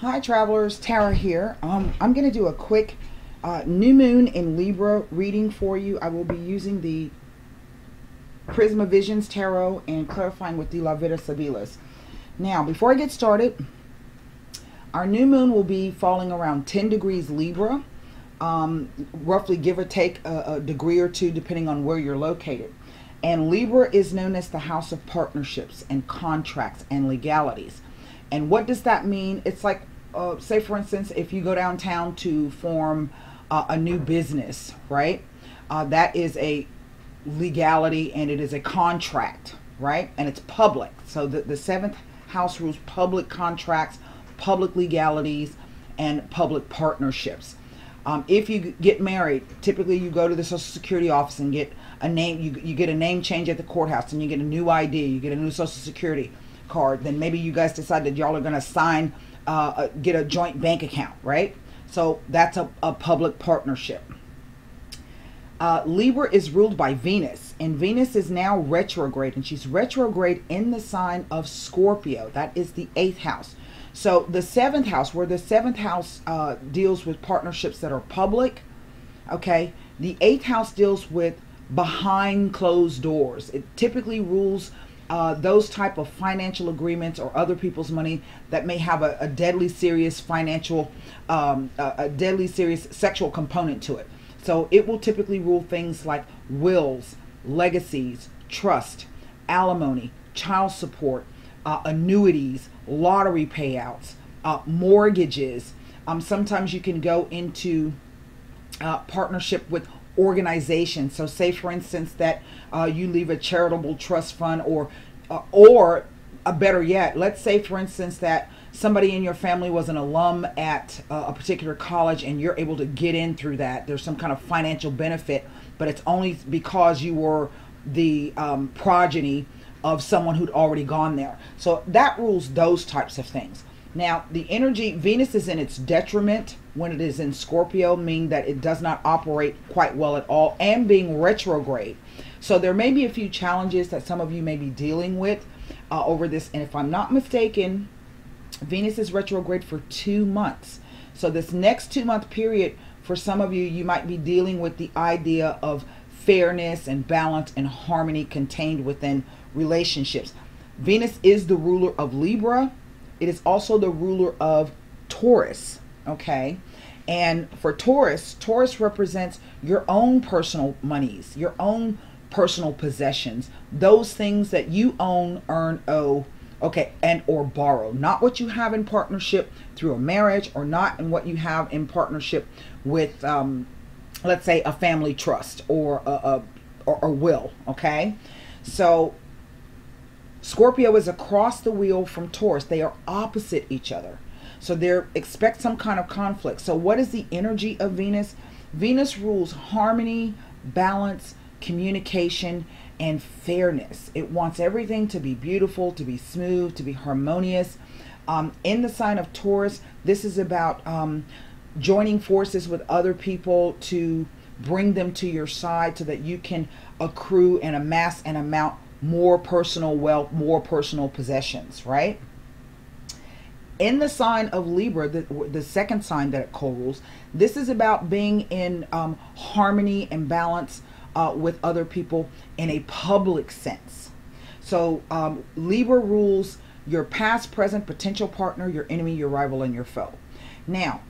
Hi travelers, Tara here. I'm going to do a quick new moon in Libra reading for you. I will be using the Prisma Visions Tarot and clarifying with the La Vida Sibilas. Now, before I get started, our new moon will be falling around 10 degrees Libra, roughly give or take a degree or two depending on where you're located. And Libra is known as the house of partnerships and contracts and legalities. And what does that mean? It's like, say for instance, if you go downtown to form a new business, right? That is a legality and it is a contract, right? And it's public. So the seventh house rules public contracts, public legalities, and public partnerships. If you get married, typically you go to the Social Security office and get a name. You get a name change at the courthouse, and you get a new ID. You get a new Social Security card. Then maybe you guys decide that y'all are going to sign, get a joint bank account, right? So that's a public partnership. Libra is ruled by Venus, and Venus is now retrograde, and she's retrograde in the sign of Scorpio. That is the 8th house. So the 7th house, where the 7th house deals with partnerships that are public, okay, the 8th house deals with behind closed doors. It typically rules those type of financial agreements or other people's money that may have a deadly serious financial, a deadly serious sexual component to it. So it will typically rule things like wills, legacies, trust, alimony, child support, annuities, lottery payouts, mortgages. Sometimes you can go into partnership with organizations. So say for instance that you leave a charitable trust fund, or better yet, let's say for instance that somebody in your family was an alum at a particular college and you're able to get in through that. There's some kind of financial benefit, but it's only because you were the progeny of someone who'd already gone there. So that rules those types of things. Now, the energy, Venus is in its detriment when it is in Scorpio, meaning that it does not operate quite well at all, and being retrograde. So there may be a few challenges that some of you may be dealing with over this. And if I'm not mistaken, Venus is retrograde for 2 months. So this next 2-month period, for some of you, you might be dealing with the idea of fairness and balance and harmony contained within relationships. Venus is the ruler of Libra. It is also the ruler of Taurus, okay? And for Taurus, Taurus represents your own personal monies, your own personal possessions, those things that you own, earn, owe, okay, and or borrow. Not what you have in partnership through a marriage, or not in what you have in partnership with, let's say, a family trust or a will, okay? So Scorpio is across the wheel from Taurus. They are opposite each other. So expect some kind of conflict. So what is the energy of Venus? Venus rules harmony, balance, communication, and fairness. It wants everything to be beautiful, to be smooth, to be harmonious. In the sign of Taurus, this is about joining forces with other people to bring them to your side so that you can accrue and amass and amount more personal wealth, more personal possessions, right? In the sign of Libra, the second sign that it co-rules, this is about being in harmony and balance with other people in a public sense. So Libra rules your past, present, potential partner, your enemy, your rival, and your foe. Now,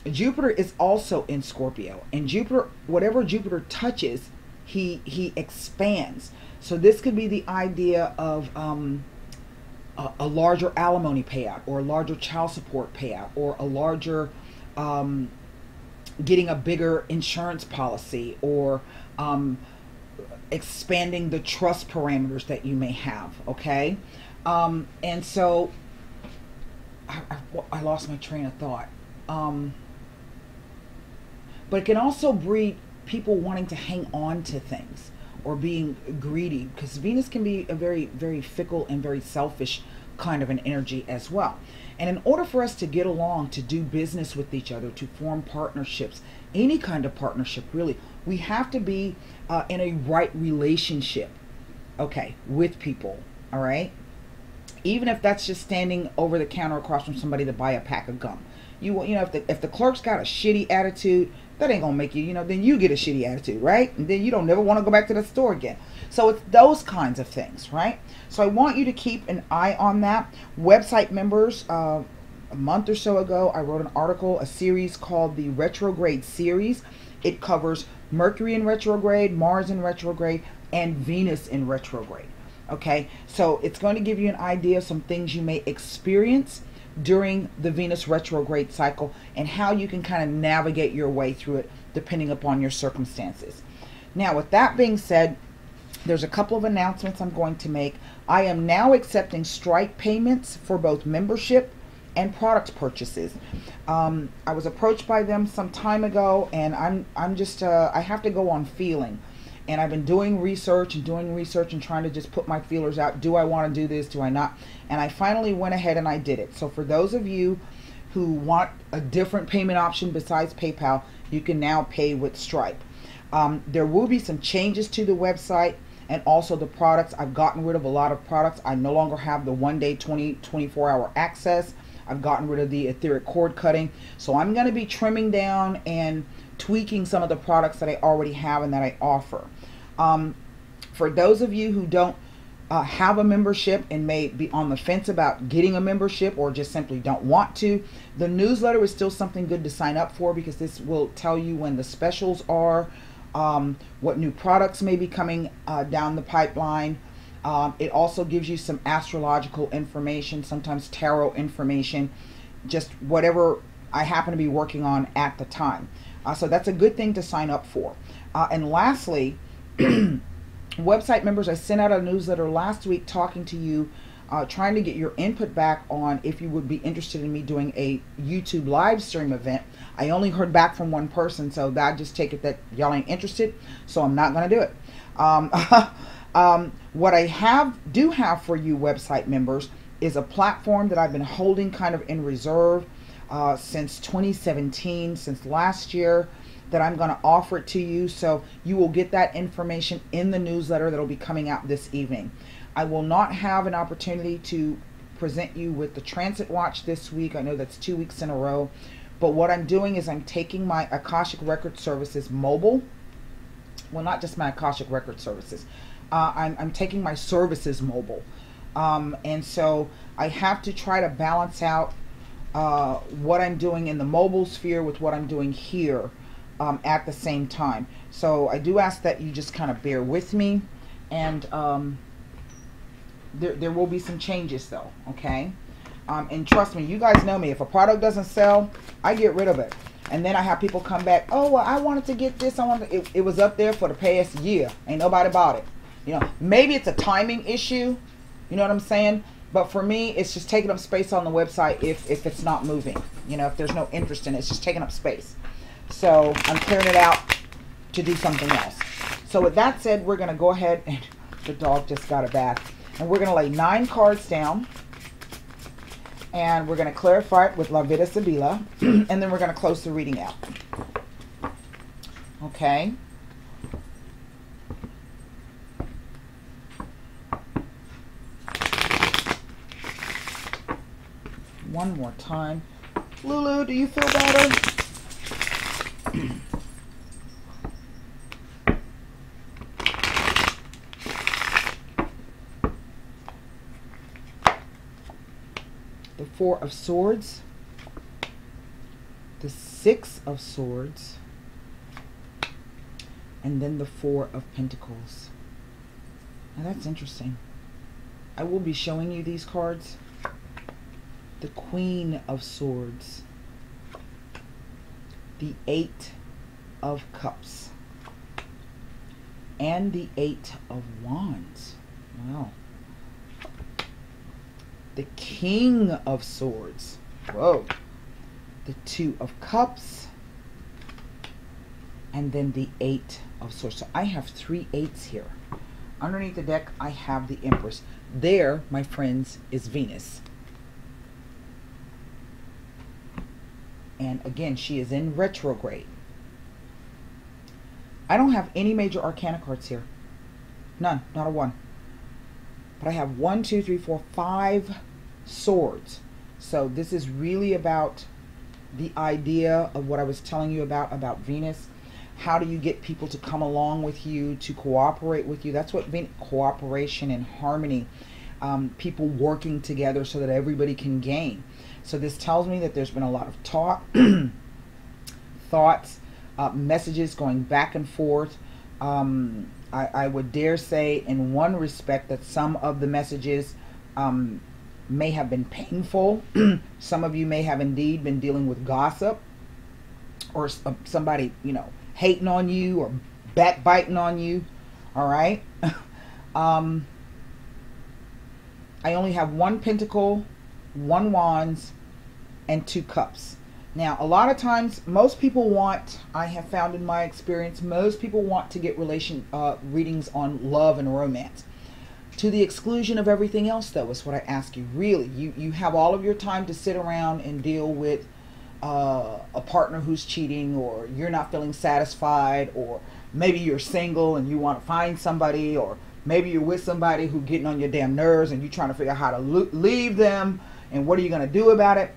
Jupiter is also in Scorpio, and Jupiter, whatever Jupiter touches, he expands. So this could be the idea of a larger alimony payout, or a larger child support payout, or a larger getting a bigger insurance policy, or expanding the trust parameters that you may have, okay? And so I lost my train of thought. But it can also breed people wanting to hang on to things or being greedy, because Venus can be a very, very fickle and very selfish kind of an energy as well. And in order for us to get along, to do business with each other, to form partnerships, any kind of partnership really, we have to be in a right relationship, okay, with people, all right? Even if that's just standing over the counter across from somebody to buy a pack of gum. You know, if the clerk's got a shitty attitude, that ain't gonna make you, you know, then you get a shitty attitude, right? And then you don't never want to go back to the store again. So it's those kinds of things, right? So I want you to keep an eye on that. Website members, a month or so ago, I wrote an article, a series called the Retrograde Series. It covers Mercury in retrograde, Mars in retrograde, and Venus in retrograde. Okay, so it's going to give you an idea of some things you may experience during the Venus retrograde cycle and how you can kind of navigate your way through it depending upon your circumstances. Now, with that being said, there's a couple of announcements I'm going to make. I am now accepting Stripe payments for both membership and product purchases. I was approached by them some time ago, and I'm just I have to go on feeling. And I've been doing research and trying to just put my feelers out. Do I want to do this? Do I not? And I finally went ahead and I did it. So for those of you who want a different payment option besides PayPal, you can now pay with Stripe. There will be some changes to the website and also the products. I've gotten rid of a lot of products. I no longer have the 1-day 24-hour access. I've gotten rid of the etheric cord cutting. So I'm going to be trimming down and tweaking some of the products that I already have and that I offer. For those of you who don't have a membership and may be on the fence about getting a membership or just simply don't want to, the newsletter is still something good to sign up for, because this will tell you when the specials are, what new products may be coming down the pipeline. It also gives you some astrological information, sometimes tarot information, just whatever I happen to be working on at the time. So that's a good thing to sign up for. And lastly, website members, I sent out a newsletter last week talking to you, trying to get your input back on if you would be interested in me doing a YouTube live stream event. I only heard back from one person, so I just take it that y'all ain't interested, so I'm not going to do it. What I do have for you website members is a platform that I've been holding kind of in reserve since 2017, since last year, that I'm going to offer it to you. So you will get that information in the newsletter that will be coming out this evening. I will not have an opportunity to present you with the transit watch this week. I know that's 2 weeks in a row. But what I'm doing is I'm taking my Akashic Record Services mobile. Well, not just my Akashic Record Services. I'm taking my services mobile. And so I have to try to balance out what I'm doing in the mobile sphere with what I'm doing here at the same time. So I do ask that you just kind of bear with me, and there will be some changes though, okay? And trust me, you guys know me. If a product doesn't sell, I get rid of it. And then I have people come back, oh, well, I wanted to get this. It was up there for the past year. Ain't nobody bought it. You know, maybe it's a timing issue. You know what I'm saying? But for me, it's just taking up space on the website if it's not moving. You know, if there's no interest in it, it's just taking up space. So I'm clearing it out to do something else. So with that said, we're going to go ahead, and the dog just got a bath. And we're going to lay 9 cards down. And we're going to clarify it with La Vida Sibila. And then we're going to close the reading out. Okay. One more time. Lulu, do you feel better? The 4 of Swords, the 6 of Swords, and then the 4 of Pentacles. Now that's interesting. I will be showing you these cards. The Queen of Swords, the 8 of Cups, and the 8 of Wands. Wow. The King of Swords. Whoa. The 2 of Cups, and then the 8 of Swords. So I have 3 8s here. Underneath the deck, I have the Empress. There, my friends, is Venus. And again, she is in retrograde. I don't have any major arcana cards here. None. Not a one. but I have 1, 2, 3, 4, 5 swords. So this is really about the idea of what I was telling you about Venus. How do you get people to come along with you, to cooperate with you? That's what Venus, cooperation and harmony, people working together so that everybody can gain. So this tells me that there's been a lot of talk, thoughts, messages going back and forth. I would dare say in one respect that some of the messages may have been painful. Some of you may have indeed been dealing with gossip, or somebody, you know, hating on you or backbiting on you. All right. I only have 1 pentacle, 1 wands, and 2 cups. Now, a lot of times, most people want, I have found in my experience, most people want to get readings on love and romance, to the exclusion of everything else, though, is what I ask you. Really, you have all of your time to sit around and deal with a partner who's cheating, or you're not feeling satisfied, or maybe you're single and you want to find somebody, or maybe you're with somebody who's getting on your damn nerves and you're trying to figure out how to leave them, and what are you going to do about it?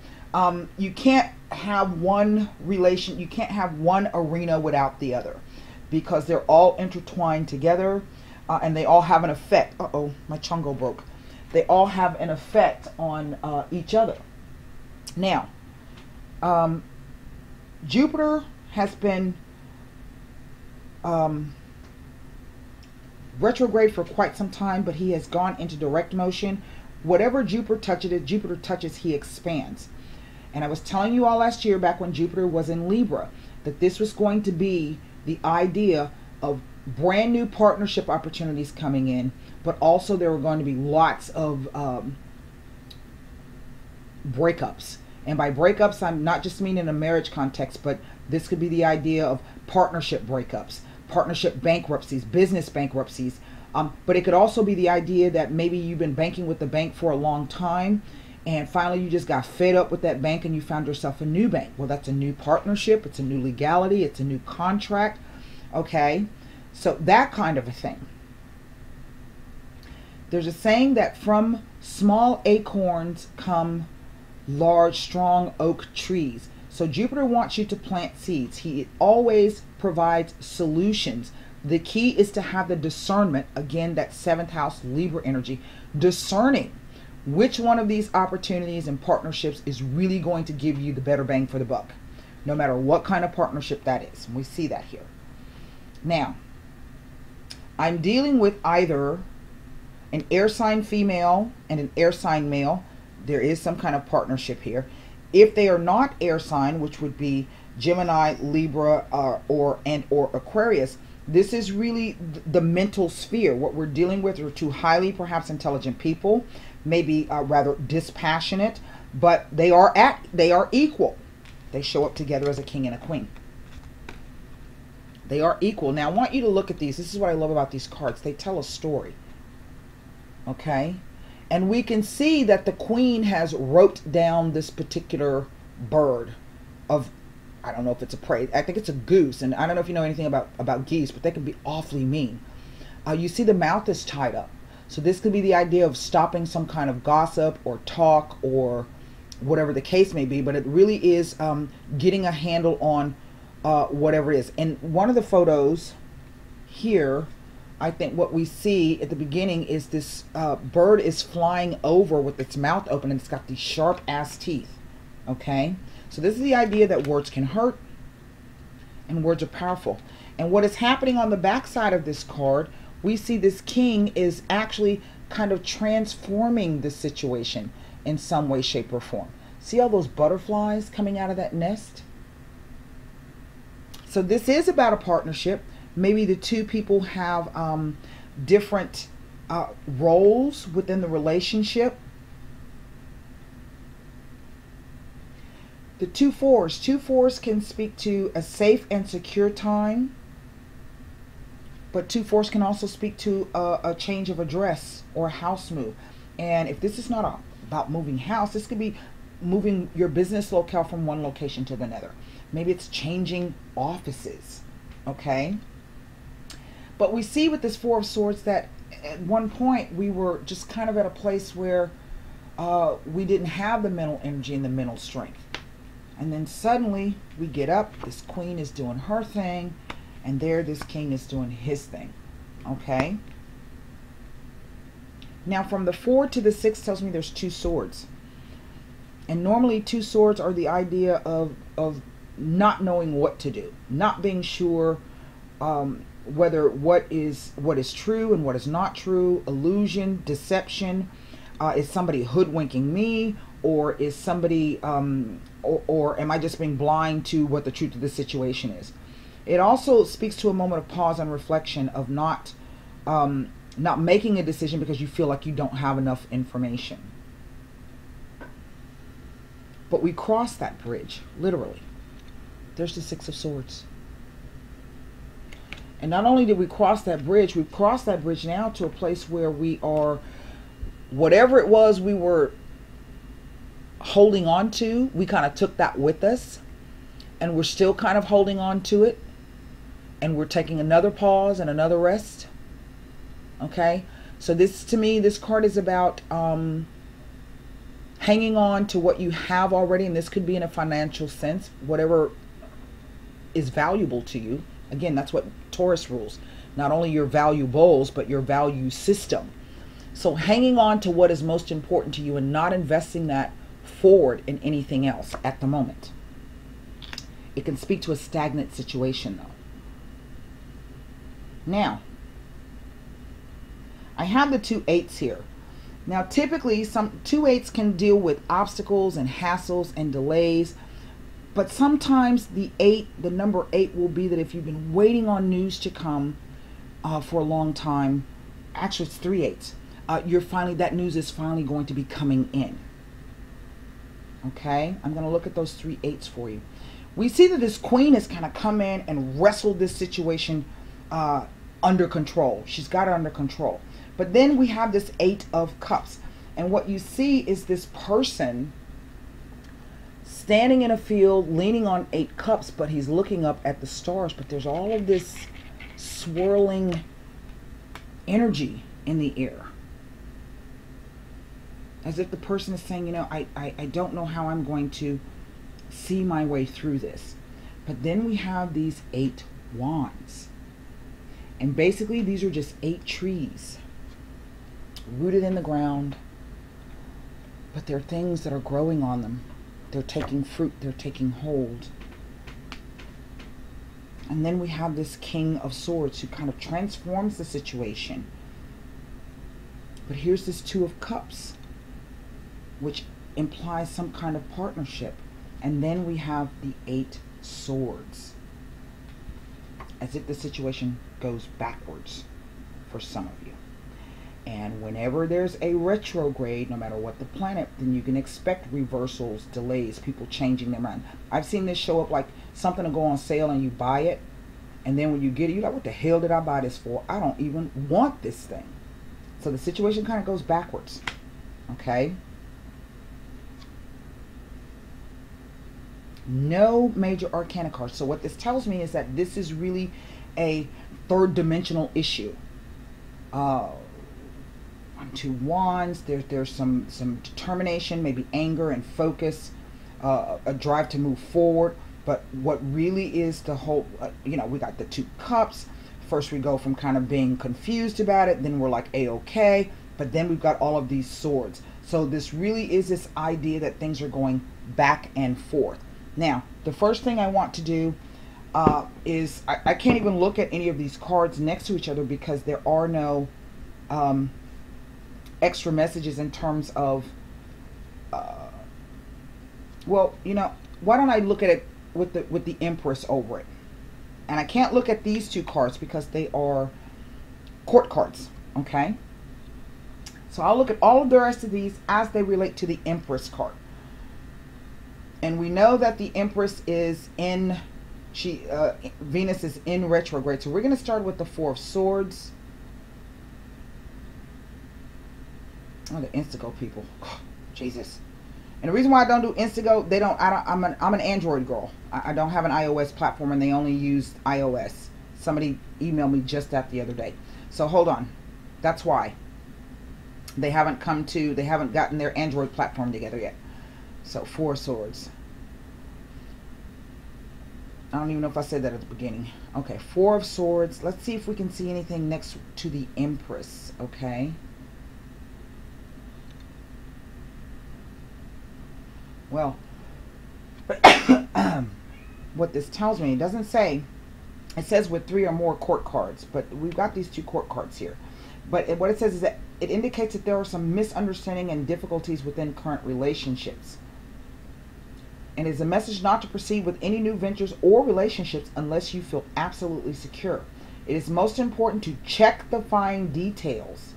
You can't have one relation, you can't have one arena without the other, because they're all intertwined together, and they all have an effect. Uh-oh, my chungo broke. They all have an effect on each other. Now, Jupiter has been retrograde for quite some time, but he has gone into direct motion. Whatever Jupiter touches, he expands. And I was telling you all last year, back when Jupiter was in Libra, that this was going to be the idea of brand new partnership opportunities coming in, but also there were going to be lots of breakups. And by breakups, I'm not just meaning in a marriage context, but this could be the idea of partnership breakups, partnership bankruptcies, business bankruptcies. But it could also be the idea that maybe you've been banking with the bank for a long time, and finally you just got fed up with that bank and you found yourself a new bank. Well, that's a new partnership. It's a new legality. It's a new contract. Okay. So that kind of a thing. There's a saying that from small acorns come large, strong oak trees. So Jupiter wants you to plant seeds. He always provides solutions. The key is to have the discernment, again, that 7th house Libra energy, discerning which one of these opportunities and partnerships is really going to give you the better bang for the buck, no matter what kind of partnership that is. And we see that here. Now, I'm dealing with either an air sign female and an air sign male. There is some kind of partnership here. If they are not air sign, which would be Gemini, Libra, or Aquarius, this is really the mental sphere. What we're dealing with are 2 highly perhaps intelligent people, maybe rather dispassionate, but they are equal. They show up together as a king and a queen. They are equal. Now I want you to look at these. This is what I love about these cards. They tell a story. Okay? And we can see that the queen has wrote down this particular bird of, I don't know if it's a prey. I think it's a goose. And I don't know if you know anything about geese, but they can be awfully mean. You see the mouth is tied up. So this could be the idea of stopping some kind of gossip or talk or whatever the case may be. But it really is getting a handle on whatever it is. And one of the photos here, I think what we see at the beginning is this bird is flying over with its mouth open, and it's got these sharp ass teeth. Okay, so this is the idea that words can hurt and words are powerful. And what is happening on the back side of this card, we see this king is actually kind of transforming the situation in some way, shape, or form. See all those butterflies coming out of that nest? So this is about a partnership. Maybe the 2 people have different roles within the relationship. The 2 fours. 2 fours can speak to a safe and secure time. But 2 fours can also speak to a change of address or a house move. And if this is not about moving house, this could be moving your business locale from one location to another. Maybe it's changing offices. Okay? But we see with this 4 of Swords that at one point we were just kind of at a place where we didn't have the mental energy and the mental strength. And then suddenly we get up, this queen is doing her thing, and there this king is doing his thing. Okay? Now from the 4 to the 6 tells me there's 2 swords. And normally 2 swords are the idea of not knowing what to do, not being sure whether what is true and what is not true, illusion, deception. Is somebody hoodwinking me, or is somebody or am I just being blind to what the truth of the situation is? It also speaks to a moment of pause and reflection of not making a decision because you feel like you don't have enough information. But we cross that bridge, literally. There's the 6 of Swords. And not only did we cross that bridge, we've crossed that bridge now to a place where we are, whatever it was we were holding on to, we kind of took that with us. And we're still kind of holding on to it. And we're taking another pause and another rest. Okay? So this, to me, this card is about hanging on to what you have already. And this could be in a financial sense. Whatever is valuable to you. Again, that's what Taurus rules. Not only your valuables, but your value system. So hanging on to what is most important to you and not investing that forward in anything else at the moment. It can speak to a stagnant situation though. Now, I have the 2 8s here. Now typically some 2 8s can deal with obstacles and hassles and delays. But sometimes the number 8 will be that if you've been waiting on news to come for a long time, actually it's 3 8s. That news is finally going to be coming in. Okay, I'm going to look at those 3 8s for you. We see that this queen has kind of come in and wrestled this situation under control. She's got it under control. But then we have this 8 of Cups, and what you see is this person standing in a field, leaning on 8 cups, but he's looking up at the stars. But there's all of this swirling energy in the air. As if the person is saying, you know, I don't know how I'm going to see my way through this. But then we have these 8 wands. And basically these are just 8 trees rooted in the ground. But there are things that are growing on them. They're taking fruit. They're taking hold. And then we have this King of Swords who kind of transforms the situation. But here's this 2 of Cups, which implies some kind of partnership. And then we have the 8 Swords, as if the situation goes backwards for some of you. And whenever there's a retrograde, no matter what the planet, then you can expect reversals, delays, people changing their mind. I've seen this show up like something to go on sale and you buy it. And then when you get it, you're like, what the hell did I buy this for? I don't even want this thing. So the situation kind of goes backwards. Okay? No major arcana cards. So what this tells me is that this is really a third dimensional issue. 2 wands. There's some determination, maybe anger and focus, a drive to move forward. But what really is the whole, we got the 2 cups. First we go from kind of being confused about it, then we're like a-okay, but then we've got all of these swords. So this really is this idea that things are going back and forth. Now, the first thing I want to do is, I can't even look at any of these cards next to each other because there are no extra messages in terms of, well, why don't I look at it with the Empress over it? And I can't look at these 2 cards because they are court cards, okay? So I'll look at all of the rest of these as they relate to the Empress card. And we know that the Empress is in, Venus is in retrograde. So we're going to start with the 4 of Swords. Oh, the Instago people. Oh, Jesus. And the reason why I don't do Instago, I'm an Android girl. I don't have an iOS platform and they only use iOS. Somebody emailed me just that the other day. So hold on. That's why. They haven't gotten their Android platform together yet. So 4 of Swords. I don't even know if I said that at the beginning. Okay, 4 of Swords. Let's see if we can see anything next to the Empress, okay? Well, what this tells me, it doesn't say, it says with 3 or more court cards, but we've got these 2 court cards here. But what it says is that it indicates that there are some misunderstanding and difficulties within current relationships. And it's a message not to proceed with any new ventures or relationships unless you feel absolutely secure. It is most important to check the fine details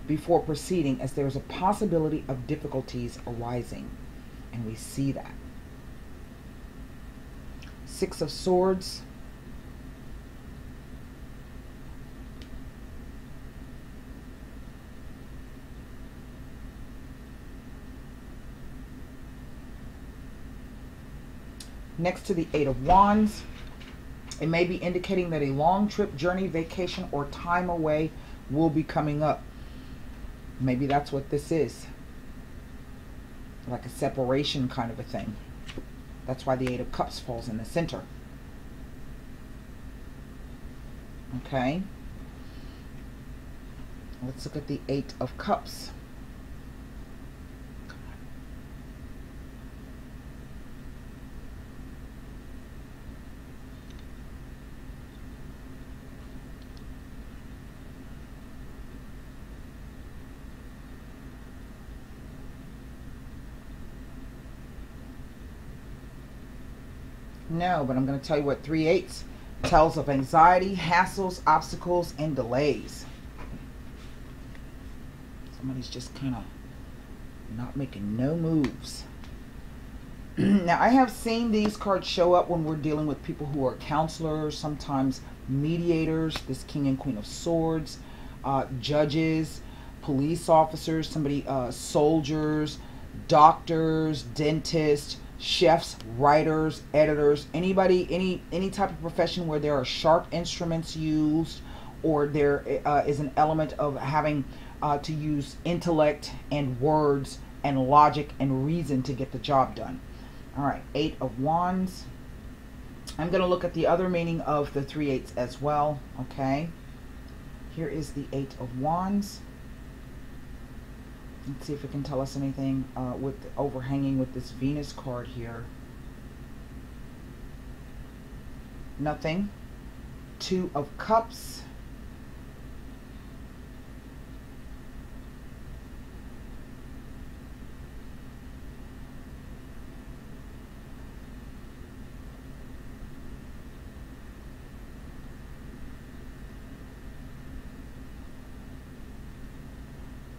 before proceeding, as there is a possibility of difficulties arising. And we see that. 6 of Swords. Next to the 8 of Wands, it may be indicating that a long trip, journey, vacation, or time away will be coming up. Maybe that's what this is. Like a separation kind of a thing. That's why the 8 of Cups falls in the center. Okay. Let's look at the 8 of Cups. No, but I'm going to tell you what 3 8s tells of anxiety, hassles, obstacles, and delays. Somebody's just kind of not making no moves. Now, I have seen these cards show up when we're dealing with people who are counselors, sometimes mediators, this King and Queen of Swords, judges, police officers, soldiers, doctors, dentists, chefs, writers, editors, anybody, any type of profession where there are sharp instruments used, or there is an element of having to use intellect and words and logic and reason to get the job done. All right, 8 of Wands. I'm going to look at the other meaning of the 3 8s as well. Okay, here is the 8 of Wands. Let's see if it can tell us anything with the overhanging with this Venus card here. Nothing. 2 of Cups.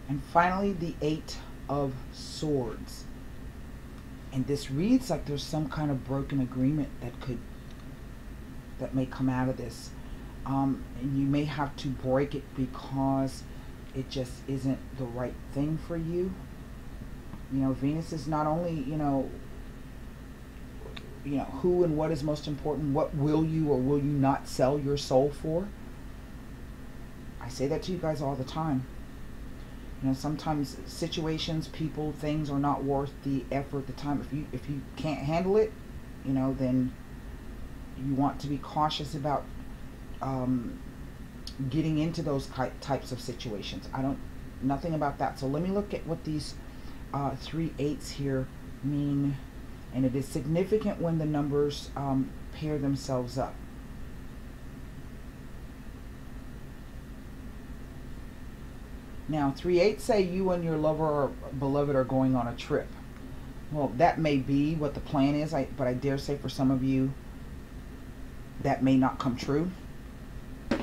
And finally, the 8 of Swords. And this reads like there's some kind of broken agreement that may come out of this. And you may have to break it because it just isn't the right thing for you. You know, Venus is not only, you know, who and what is most important. What will you or will you not sell your soul for? I say that to you guys all the time. You know, sometimes situations, people, things are not worth the effort, the time. If you can't handle it, you know, then you want to be cautious about getting into those types of situations. Nothing about that. So let me look at what these 3 8s here mean. And it is significant when the numbers pair themselves up. Now, 3 8 say you and your lover or beloved are going on a trip. Well, that may be what the plan is, but I dare say for some of you, that may not come true. You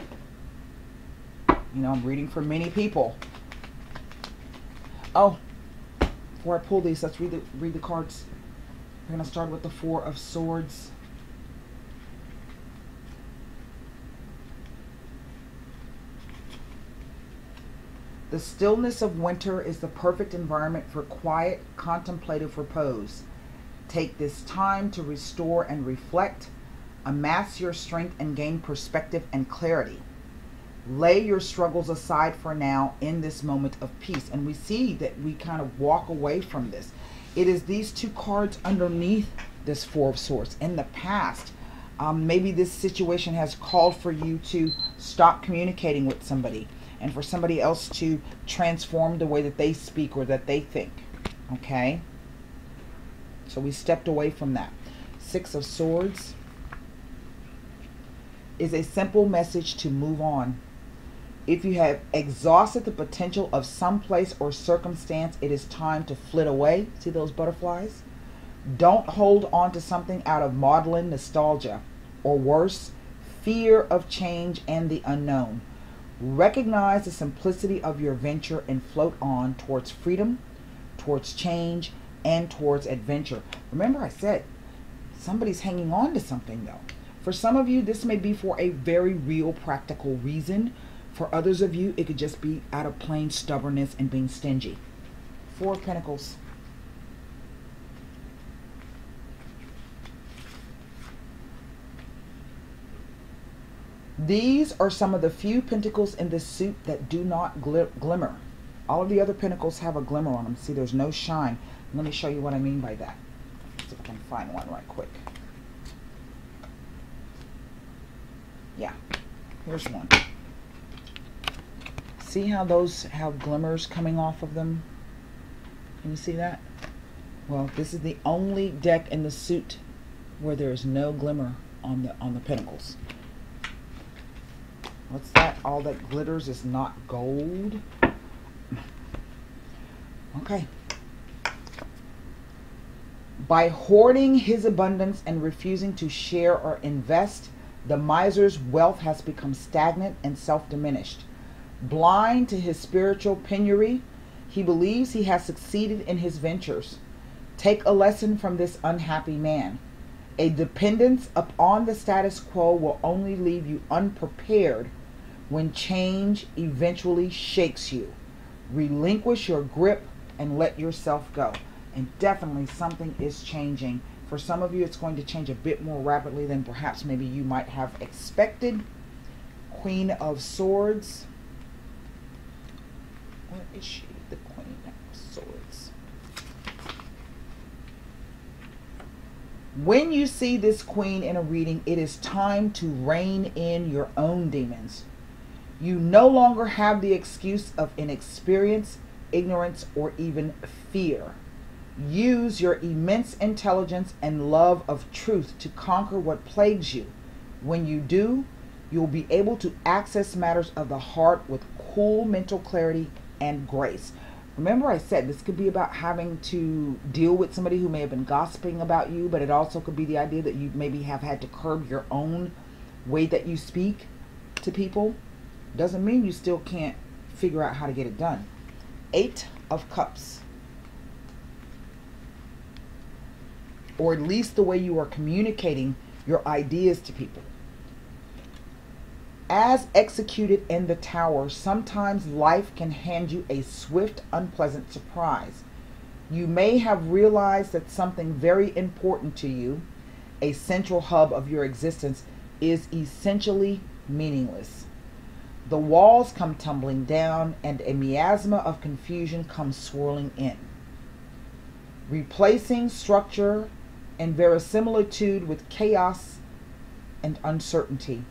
know, I'm reading for many people. Oh, before I pull these, let's read the cards. We're going to start with the 4 of Swords. The stillness of winter is the perfect environment for quiet, contemplative repose. Take this time to restore and reflect, amass your strength, and gain perspective and clarity. Lay your struggles aside for now in this moment of peace. And we see that we kind of walk away from this. It is these two cards underneath this Four of Swords. In the past, maybe this situation has called for you to stop communicating with somebody, and for somebody else to transform the way that they speak or that they think. Okay? So we stepped away from that. Six of Swords is a simple message to move on. If you have exhausted the potential of some place or circumstance, it is time to flit away. See those butterflies? Don't hold on to something out of maudlin nostalgia, or worse, fear of change and the unknown. Recognize the simplicity of your venture and float on towards freedom, towards change, and towards adventure. Remember I said somebody's hanging on to something though. For some of you, this may be for a very real practical reason. For others of you, it could just be out of plain stubbornness and being stingy. Four of Pentacles. These are some of the few pentacles in this suit that do not glimmer. All of the other pentacles have a glimmer on them. See, there's no shine. Let me show you what I mean by that. See if I can find one right quick. Yeah, here's one. See how those have glimmers coming off of them? Can you see that? Well, this is the only deck in the suit where there is no glimmer on the pentacles. What's that? All that glitters is not gold. Okay. By hoarding his abundance and refusing to share or invest, the miser's wealth has become stagnant and self-diminished. Blind to his spiritual penury, he believes he has succeeded in his ventures. Take a lesson from this unhappy man. A dependence upon the status quo will only leave you unprepared when change eventually shakes you. Relinquish your grip and let yourself go. And definitely something is changing. For some of you, it's going to change a bit more rapidly than perhaps maybe you might have expected. Queen of Swords. Where is she? The Queen of Swords. When you see this queen in a reading, it is time to rein in your own demons. You no longer have the excuse of inexperience, ignorance, or even fear. Use your immense intelligence and love of truth to conquer what plagues you. When you do, you'll be able to access matters of the heart with cool mental clarity and grace. Remember I said this could be about having to deal with somebody who may have been gossiping about you, but it also could be the idea that you maybe have had to curb your own way that you speak to people. Doesn't mean you still can't figure out how to get it done. Eight of Cups. Or at least the way you are communicating your ideas to people. As executed in the Tower, sometimes life can hand you a swift, unpleasant surprise. You may have realized that something very important to you, a central hub of your existence, is essentially meaningless. The walls come tumbling down and a miasma of confusion comes swirling in. Replacing structure and verisimilitude with chaos and uncertainty.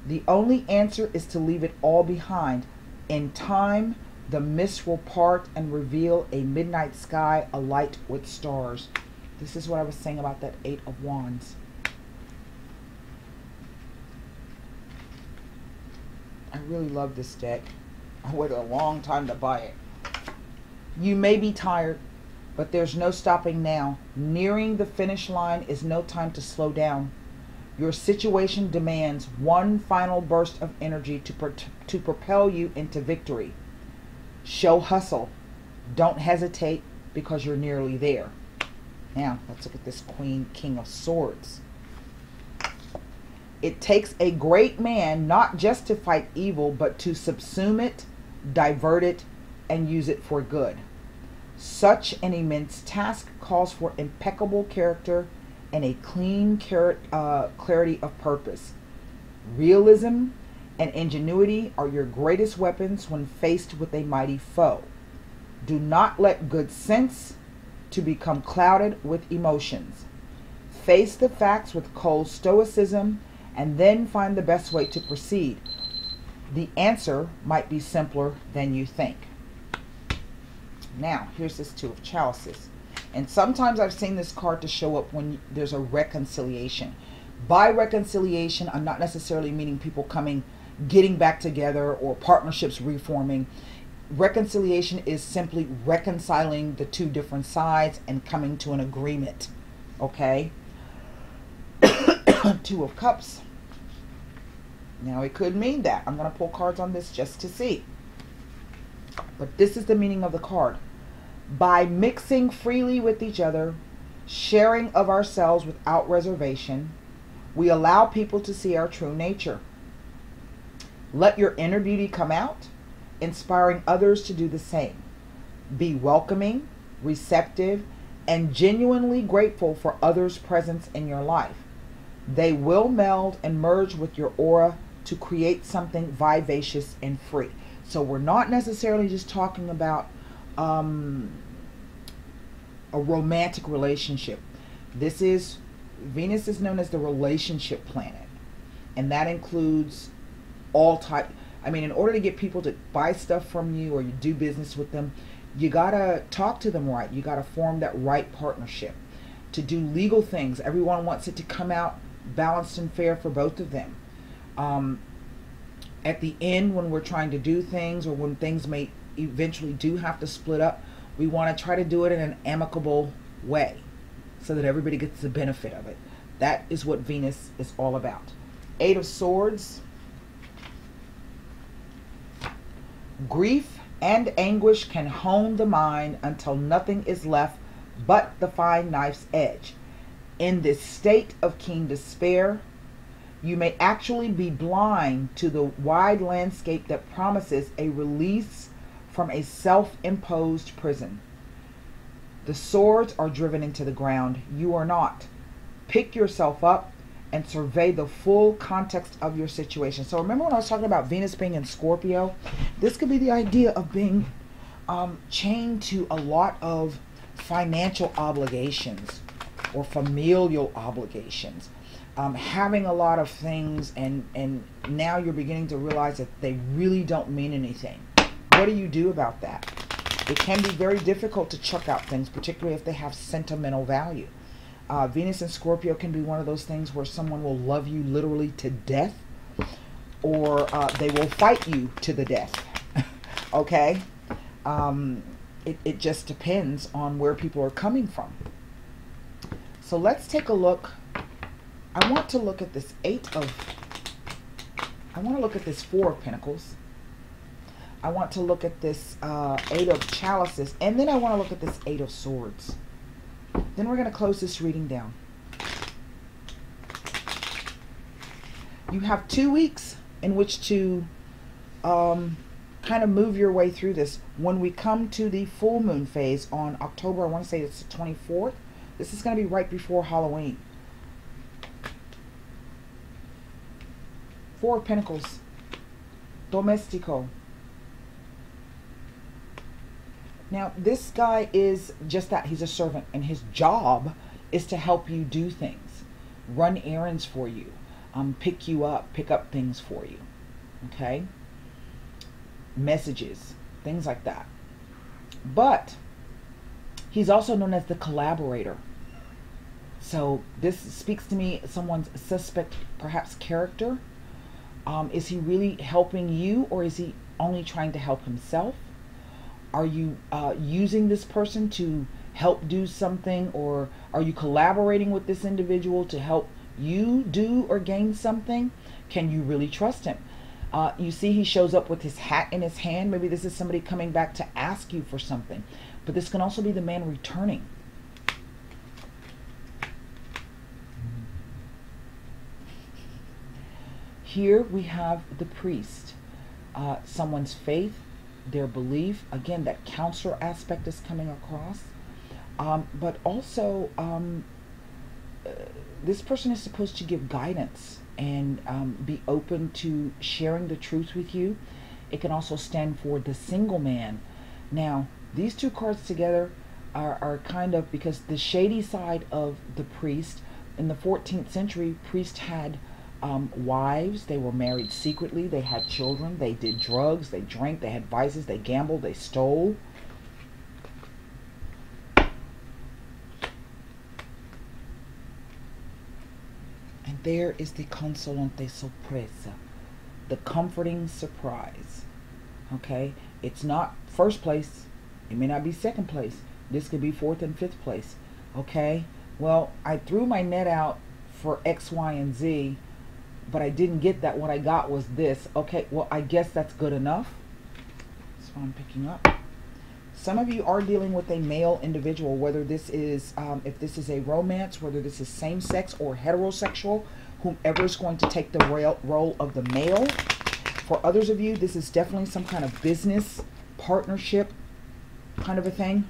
The only answer is to leave it all behind. In time, the mist will part and reveal a midnight sky alight with stars. This is what I was saying about that Eight of Wands. I really love this deck. I waited a long time to buy it. You may be tired, but there's no stopping now. Nearing the finish line is no time to slow down. Your situation demands one final burst of energy to propel you into victory. Show hustle. Don't hesitate because you're nearly there. Now, let's look at this King of Swords. It takes a great man not just to fight evil, but to subsume it, divert it, and use it for good. Such an immense task calls for impeccable character and a clean clarity of purpose. Realism and ingenuity are your greatest weapons when faced with a mighty foe. Do not let good sense to become clouded with emotions. Face the facts with cold stoicism and then find the best way to proceed. The answer might be simpler than you think. Now, here's this Two of Chalices. And sometimes I've seen this card to show up when there's a reconciliation. By reconciliation, I'm not necessarily meaning people getting back together or partnerships reforming. Reconciliation is simply reconciling the two different sides and coming to an agreement. Okay? Two of Cups. Now, it could mean that. I'm going to pull cards on this just to see. But this is the meaning of the card. By mixing freely with each other, sharing of ourselves without reservation, we allow people to see our true nature. Let your inner beauty come out, inspiring others to do the same. Be welcoming, receptive, and genuinely grateful for others' presence in your life. They will meld and merge with your aura to create something vivacious and free. So we're not necessarily just talking about a romantic relationship. Venus is known as the relationship planet. And that includes all type. I mean, in order to get people to buy stuff from you or you do business with them, you got to talk to them right. You got to form that right partnership. To do legal things, everyone wants it to come out balanced and fair for both of them. At the end, when we're trying to do things or when things may eventually do have to split up, we want to try to do it in an amicable way so that everybody gets the benefit of it. That is what Venus is all about. Eight of Swords. Grief and anguish can hone the mind until nothing is left but the fine knife's edge. In this state of keen despair, you may actually be blind to the wide landscape that promises a release from a self-imposed prison. The swords are driven into the ground. You are not. Pick yourself up and survey the full context of your situation. So remember when I was talking about Venus being in Scorpio? This could be the idea of being chained to a lot of financial obligations or familial obligations. Having a lot of things, and now you're beginning to realize that they really don't mean anything. What do you do about that? It can be very difficult to chuck out things, particularly if they have sentimental value. Venus and Scorpio can be one of those things where someone will love you literally to death, or they will fight you to the death. Okay? It just depends on where people are coming from. So let's take a look. I want to look at this Four of Pentacles. I want to look at this Eight of Chalices. And then I want to look at this Eight of Swords. Then we're going to close this reading down. You have 2 weeks in which to kind of move your way through this. When we come to the full moon phase on October, I want to say it's the 24th. This is going to be right before Halloween. Four of Pentacles. Domestico. Now, this guy is just that. He's a servant, and his job is to help you do things, run errands for you, pick you up, pick up things for you, okay? Messages, things like that. But he's also known as the collaborator. So this speaks to me, someone's suspect, perhaps, character. Is he really helping you, or is he only trying to help himself? Are you using this person to help do something, or are you collaborating with this individual to help you do or gain something? Can you really trust him? You see he shows up with his hat in his hand. Maybe this is somebody coming back to ask you for something. But this can also be the man returning. Here we have the priest. Someone's faith, their belief. Again, that counselor aspect is coming across. But also this person is supposed to give guidance and be open to sharing the truth with you. It can also stand for the single man. Now, these two cards together are kind of, because the shady side of the priest, in the 14th century, priests had wives. They were married secretly. They had children. They did drugs. They drank. They had vices. They gambled. They stole. And there is the consolante sorpresa, the comforting surprise. Okay, it's not first place. It may not be second place. This could be fourth and fifth place. Okay, well, I threw my net out for X, Y, and Z, but I didn't get that. What I got was this. Okay, well, I guess that's good enough. That's what I'm picking up. Some of you are dealing with a male individual, whether this is, if this is a romance, whether this is same-sex or heterosexual, whomever is going to take the role of the male. For others of you, this is definitely some kind of business partnership kind of a thing.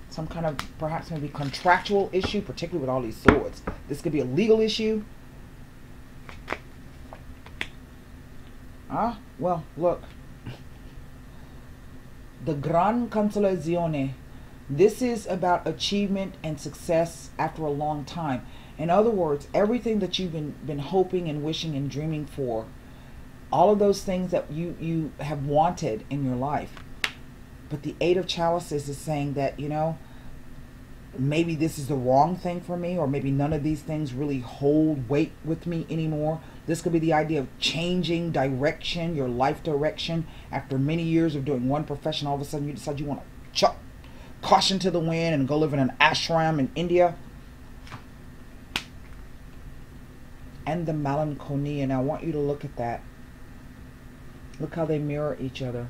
Some kind of, perhaps maybe contractual issue, particularly with all these swords. This could be a legal issue. Well, look. The Gran Consolazione. This is about achievement and success after a long time. In other words, everything that you've been hoping and wishing and dreaming for, all of those things that you have wanted in your life. But the Eight of Chalices is saying that, you know, maybe this is the wrong thing for me, or maybe none of these things really hold weight with me anymore. This could be the idea of changing direction, your life direction. After many years of doing one profession, all of a sudden you decide you want to chuck caution to the wind and go live in an ashram in India. And the Malanchonia. And I want you to look at that. Look how they mirror each other.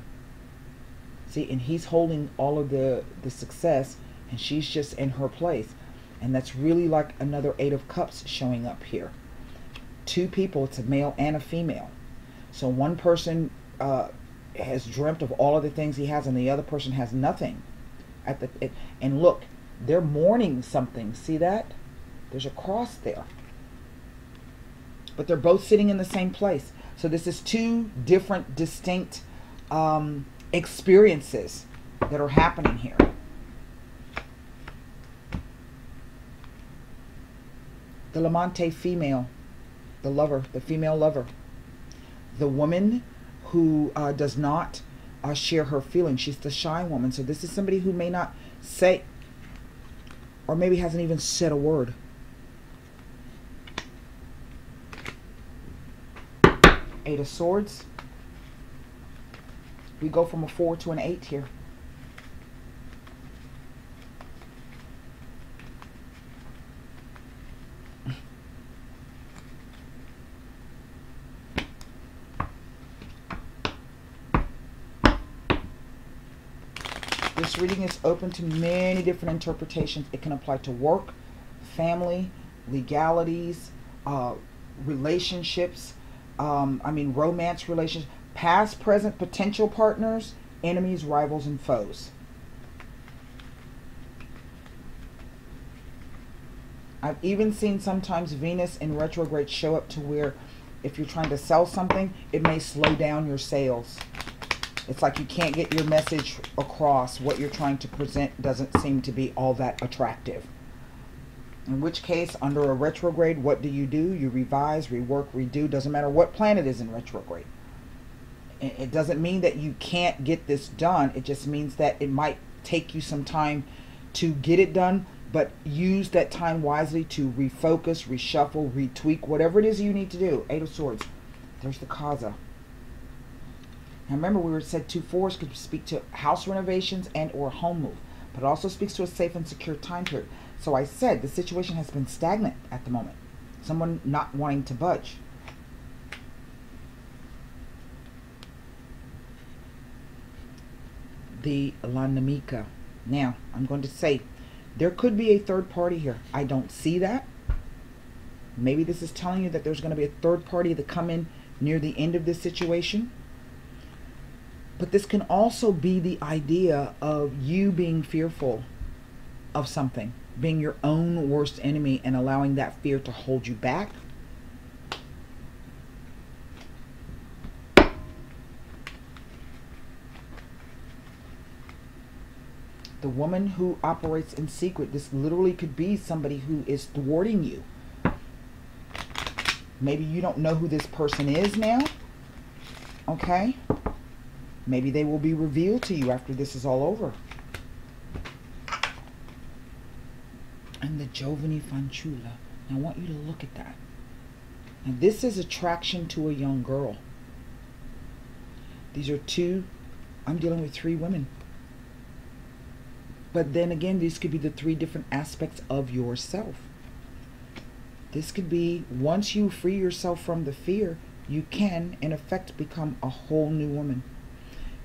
See, and he's holding all of the success, and she's just in her place. And that's really like another Eight of Cups showing up here. Two people, it's a male and a female. So one person has dreamt of all of the things he has, and the other person has nothing. And look, they're mourning something. See that? There's a cross there. But they're both sitting in the same place. So this is two different, distinct experiences that are happening here. The Lamante female, the lover, the female lover. The woman who does not share her feelings. She's the shy woman. So this is somebody who may not say, or maybe hasn't even said a word. Eight of Swords. We go from a 4 to an 8 here. This reading is open to many different interpretations. It can apply to work, family, legalities, relationships, romance relations, past, present, potential partners, enemies, rivals, and foes. I've even seen sometimes Venus in retrograde show up to where if you're trying to sell something, it may slow down your sales. It's like you can't get your message across. What you're trying to present doesn't seem to be all that attractive. In which case, under a retrograde, what do? You revise, rework, redo. Doesn't matter what planet is in retrograde. It doesn't mean that you can't get this done. It just means that it might take you some time to get it done, but use that time wisely to refocus, reshuffle, retweak, whatever it is you need to do. Eight of Swords. There's the Kaza. Now remember, we said 2 fours could speak to house renovations and or home move, but it also speaks to a safe and secure time period. So I said the situation has been stagnant at the moment. Someone not wanting to budge. The La Namica. Now, I'm going to say there could be a third party here. I don't see that. Maybe this is telling you that there's going to be a third party that come in near the end of this situation. But this can also be the idea of you being fearful of something, being your own worst enemy and allowing that fear to hold you back. The woman who operates in secret, this literally could be somebody who is thwarting you. Maybe you don't know who this person is now. Okay? Maybe they will be revealed to you after this is all over. And the Giovani Fanciulla. Now I want you to look at that. Now this is attraction to a young girl. These are two, I'm dealing with 3 women. But then again, these could be the 3 different aspects of yourself. This could be, once you free yourself from the fear, you can, in effect, become a whole new woman.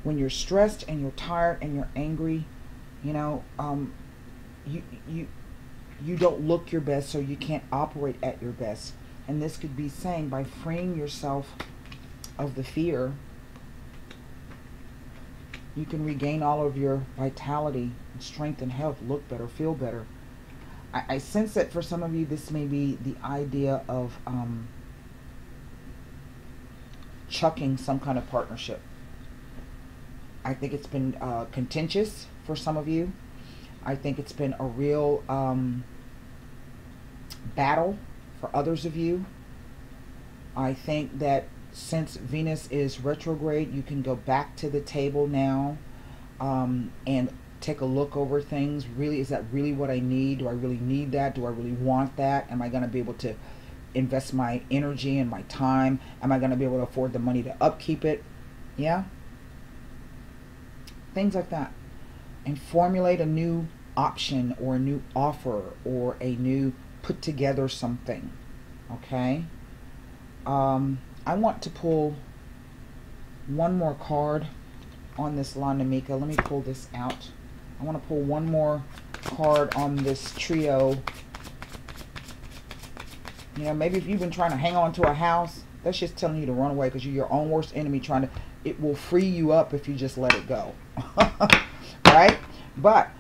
When you're stressed and you're tired and you're angry, you know, you don't look your best, so you can't operate at your best. And this could be saying, by freeing yourself of the fear, you can regain all of your vitality, strength, and health, look better, feel better. I sense that for some of you, this may be the idea of chucking some kind of partnership. I think it's been contentious for some of you. I think it's been a real battle for others of you. I think that since Venus is retrograde, you can go back to the table now and take a look over things. Really, is that really what I need? Do I really need that? Do I really want that? Am I going to be able to invest my energy and my time? Am I going to be able to afford the money to upkeep it? Yeah? Things like that. And formulate a new option or a new offer or a new put together something. Okay? I want to pull one more card on this Lanamika. Let me pull this out. I want to pull one more card on this trio. You know, maybe if you've been trying to hang on to a house, that's just telling you to run away because you're your own worst enemy trying to, it will free you up if you just let it go. Right? But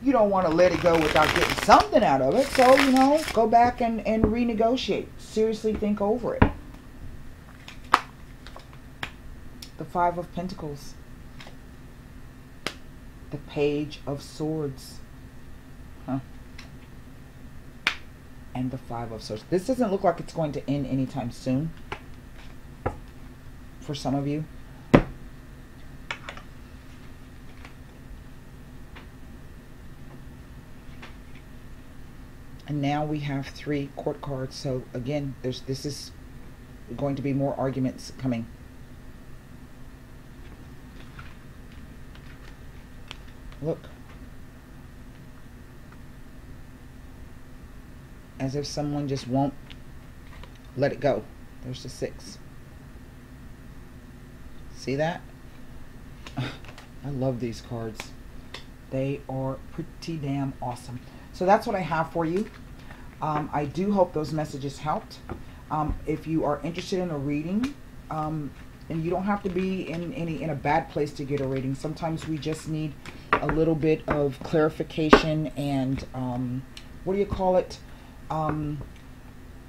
you don't want to let it go without getting something out of it. So, you know, go back and renegotiate. Seriously think over it. The 5 of Pentacles. The Page of Swords. And the 5 of Swords. This doesn't look like it's going to end anytime soon. For some of you. And now we have 3 court cards. So again, this is going to be more arguments coming. Look. As if someone just won't let it go. There's the 6. See that? I love these cards. They are pretty damn awesome. So that's what I have for you. I do hope those messages helped. If you are interested in a reading, and you don't have to be in a bad place to get a reading. Sometimes we just need a little bit of clarification and what do you call it?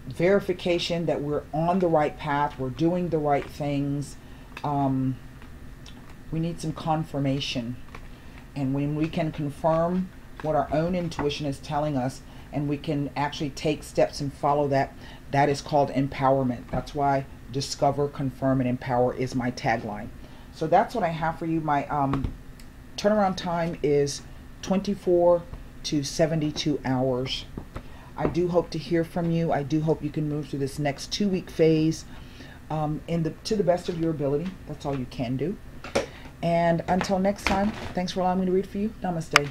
Verification that we're on the right path, we're doing the right things. We need some confirmation. And when we can confirm what our own intuition is telling us, and we can actually take steps and follow that, that is called empowerment. That's why discover, confirm, and empower is my tagline. So that's what I have for you. My turnaround time is 24 to 72 hours. I do hope to hear from you. I do hope you can move through this next 2-week phase to the best of your ability. That's all you can do. And until next time, thanks for allowing me to read for you. Namaste.